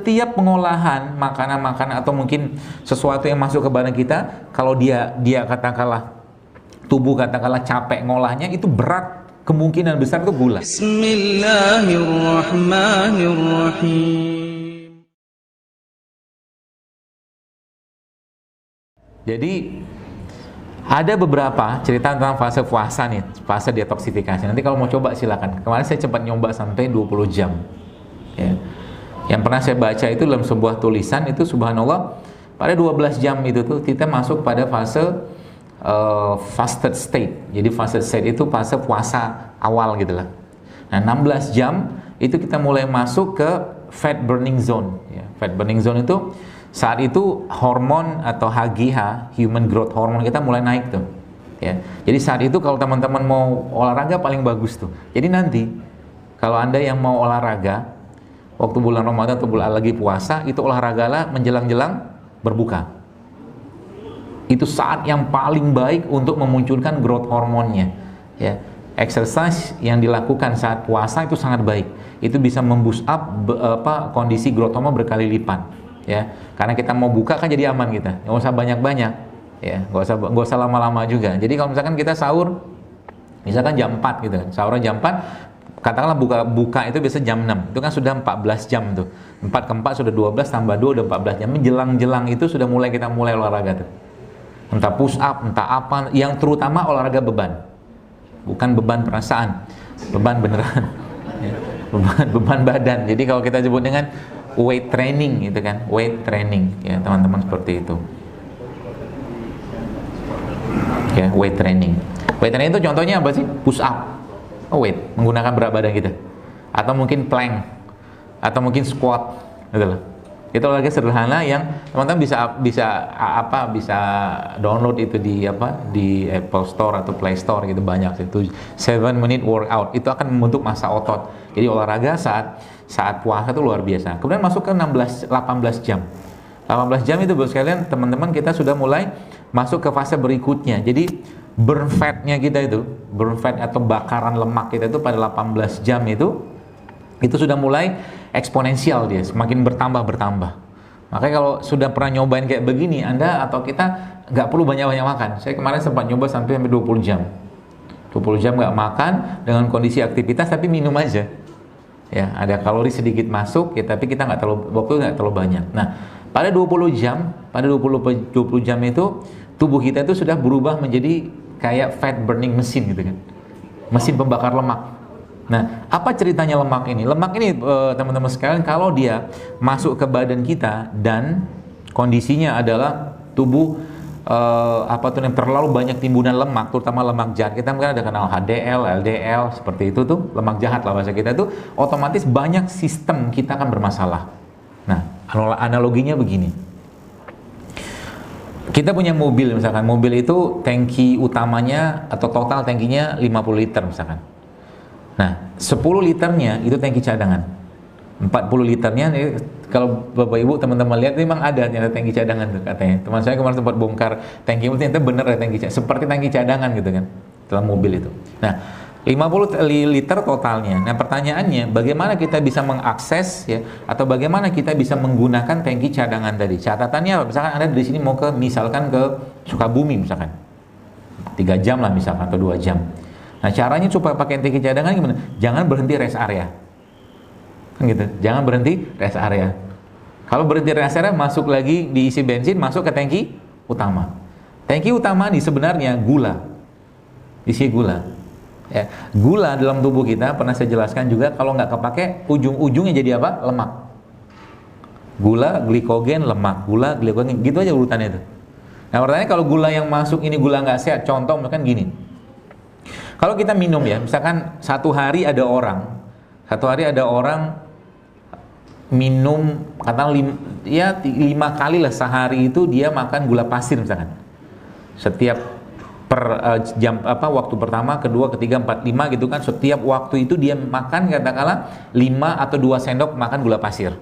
setiap pengolahan makanan-makanan atau mungkin sesuatu yang masuk ke badan kita, kalau dia katakanlah tubuh katakanlah capek ngolahnya, itu berat, kemungkinan besar itu gula. Bismillahirrahmanirrahim. Jadi ada beberapa cerita tentang fase puasa nih, fase detoksifikasi. Nanti kalau mau coba silakan. Kemarin saya cepat nyoba sampai 20 jam. Ya. Yang pernah saya baca itu dalam sebuah tulisan itu, subhanallah, pada 12 jam itu tuh kita masuk pada fase fasted state. Jadi fasted state itu fase puasa awal gitu lah. Nah, 16 jam itu kita mulai masuk ke fat burning zone. Ya. Fat burning zone itu saat itu hormon atau HGH, human growth hormone, kita mulai naik tuh. Ya. Jadi saat itu kalau teman-teman mau olahraga paling bagus tuh. Jadi nanti kalau Anda yang mau olahraga waktu bulan Ramadan atau bulan lagi puasa, itu olahragalah menjelang-jelang berbuka. Itu saat yang paling baik untuk memunculkan growth hormonnya. Ya, exercise yang dilakukan saat puasa itu sangat baik. Itu bisa memboost up kondisi growth hormone berkali lipat. Ya, karena kita mau buka kan jadi aman kita. Nggak usah banyak-banyak. Ya, nggak usah lama-lama juga. Jadi kalau misalkan kita sahur, misalkan jam 4 gitu kan, sahurnya jam 4. Katakanlah buka itu biasa jam 6, itu kan sudah 14 jam tuh. 4 ke 4 sudah 12, tambah 2 udah 14 jam. Menjelang-jelang itu sudah kita mulai olahraga tuh. Entah push up, entah apa, yang terutama olahraga beban. Bukan beban perasaan, beban beneran. Ya, beban badan. Jadi kalau kita sebut dengan weight training gitu kan, weight training ya teman-teman, seperti itu. Ya, weight training. Weight training itu contohnya apa sih? Push up. Weight, menggunakan berat badan kita, atau mungkin plank, atau mungkin squat, gitu loh. Itu olahraga sederhana yang teman-teman bisa download itu di Apple Store atau Play Store gitu, banyak itu 7-minute workout. Itu akan membentuk massa otot. Jadi olahraga saat puasa itu luar biasa. Kemudian masuk ke 18 jam. 18 jam itu buat sekalian teman-teman, kita sudah mulai masuk ke fase berikutnya. Jadi burn fat-nya kita itu, burn fat atau bakaran lemak kita itu pada 18 jam itu sudah mulai eksponensial, dia semakin bertambah. Makanya kalau sudah pernah nyobain kayak begini, Anda atau kita nggak perlu banyak-banyak makan. Saya kemarin sempat nyoba sampai 20 jam. 20 jam nggak makan dengan kondisi aktivitas, tapi minum aja. Ya, ada kalori sedikit masuk, ya, tapi kita nggak terlalu banyak. Nah, pada 20 jam itu tubuh kita itu sudah berubah menjadi kayak fat burning mesin gitu kan, mesin pembakar lemak. Nah, apa ceritanya lemak ini? Lemak ini teman-teman sekalian, kalau dia masuk ke badan kita dan kondisinya adalah tubuh yang terlalu banyak timbunan lemak, terutama lemak jahat. Kita mungkin ada kenal HDL, LDL, seperti itu tuh, lemak jahat lah bahasa kita tuh, otomatis banyak sistem kita akan bermasalah. Nah, analoginya begini. Kita punya mobil, misalkan mobil itu tangki utamanya atau total tangkinya 50 liter misalkan. Nah, 10 liternya itu tangki cadangan. 40 liternya, kalau Bapak Ibu teman-teman lihat memang ada ternyata tangki cadangan tuh katanya. Teman saya kemarin sempat bongkar tangki, ternyata bener ada tangki cadangan, seperti tangki cadangan gitu kan dalam mobil itu. Nah, 50 liter totalnya. Nah, pertanyaannya bagaimana kita bisa mengakses ya, atau bagaimana kita bisa menggunakan tangki cadangan tadi? Catatannya apa? Misalkan Anda dari sini mau misalkan ke Sukabumi misalkan. 3 jam lah misalkan atau 2 jam. Nah, caranya supaya pakai tangki cadangan gimana? Jangan berhenti rest area. Kan gitu. Jangan berhenti rest area. Kalau berhenti rest area, masuk lagi diisi bensin, masuk ke tangki utama. Tangki utama ini sebenarnya gula. Isi gula. Ya, gula dalam tubuh kita pernah saya jelaskan juga, kalau nggak kepake ujung-ujungnya jadi apa? Lemak. Gula, glikogen, lemak, gula, glikogen, gitu aja urutannya itu. Nah, pertanyaannya kalau gula yang masuk ini gula nggak sehat, contoh misalkan gini. Kalau kita minum ya, misalkan satu hari ada orang minum katakan 5 kali lah sehari itu dia makan gula pasir misalkan. Setiap waktu pertama, kedua, ketiga, 4, 5 gitu kan, setiap waktu itu dia makan katakanlah 5 atau 2 sendok makan gula pasir.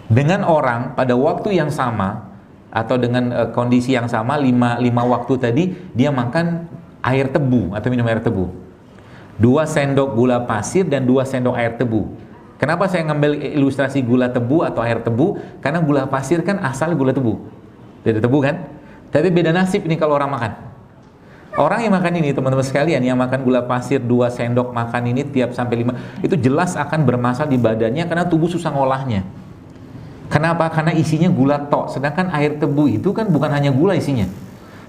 Dengan orang pada waktu yang sama atau dengan kondisi yang sama, 5 waktu tadi dia makan air tebu atau minum air tebu. 2 sendok gula pasir dan 2 sendok air tebu. Kenapa saya ngambil ilustrasi gula tebu atau air tebu? Karena gula pasir kan asal gula tebu, dari tebu kan. Tapi beda nasib ini kalau orang makan. Orang yang makan ini, teman-teman sekalian, yang makan gula pasir 2 sendok makan ini tiap sampai 5, itu jelas akan bermasalah di badannya karena tubuh susah ngolahnya. Kenapa? Karena isinya gula tok. Sedangkan air tebu itu kan bukan hanya gula isinya.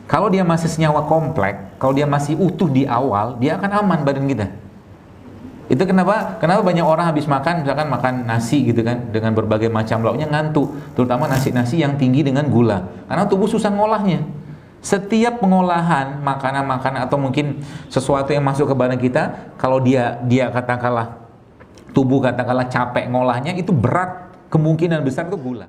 Kalau dia masih senyawa kompleks, kalau dia masih utuh di awal, dia akan aman badan kita. Itu kenapa banyak orang habis makan, misalkan makan nasi gitu kan, dengan berbagai macam lauknya ngantuk, terutama nasi-nasi yang tinggi dengan gula, karena tubuh susah ngolahnya. Setiap pengolahan makanan-makanan atau mungkin sesuatu yang masuk ke badan kita, kalau dia katakanlah tubuh katakanlah capek ngolahnya, itu berat, kemungkinan besar itu gula.